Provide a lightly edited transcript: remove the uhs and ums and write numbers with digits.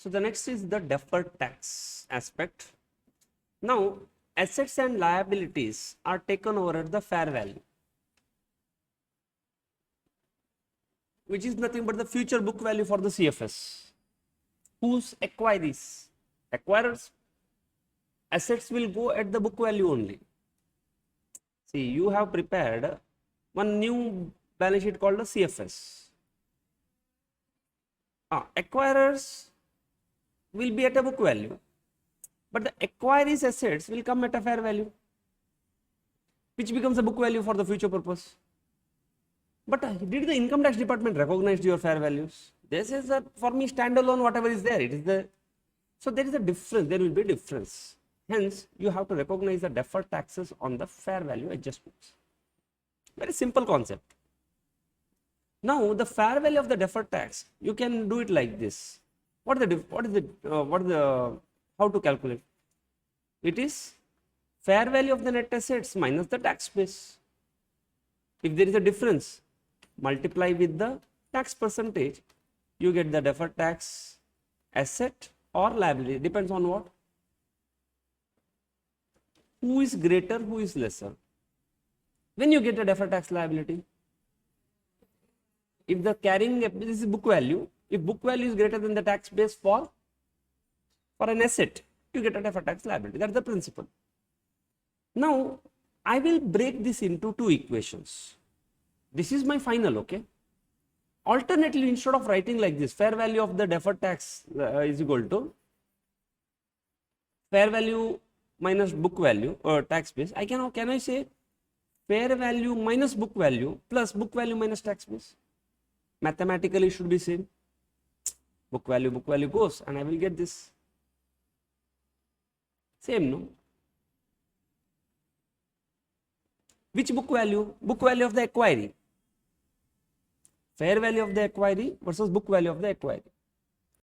So the next is the deferred tax aspect. Now assets and liabilities are taken over at the fair value, which is nothing but the future book value for the CFS. Whose acquirees? Acquirers. Assets will go at the book value only. See, you have prepared one new balance sheet called the CFS. Acquirers will be at a book value, but the acquirees assets will come at a fair value, which becomes a book value for the future purpose. But did the income tax department recognize your fair values? This is for me standalone, whatever is there, it is the, so there is a difference, there will be a difference. Hence, you have to recognize the deferred taxes on the fair value adjustments. Very simple concept. Now, the fair value of the deferred tax, you can do it like this. How to calculate? It is fair value of the net assets minus the tax base. If there is a difference, multiply with the tax percentage, you get the deferred tax asset or liability, depends on what? Who is greater, who is lesser? When you get a deferred tax liability, if the carrying, this is book value, if book value is greater than the tax base for an asset, you get a deferred tax liability. That's the principle. Now, I will break this into two equations. This is my final, okay? Alternately, instead of writing like this, fair value of the deferred tax is equal to fair value minus book value or tax base, can I say fair value minus book value plus book value minus tax base? Mathematically should be same. Book value goes and I will get this. Same, no? Which book value? Book value of the acquiree. Fair value of the acquiree versus book value of the acquiree.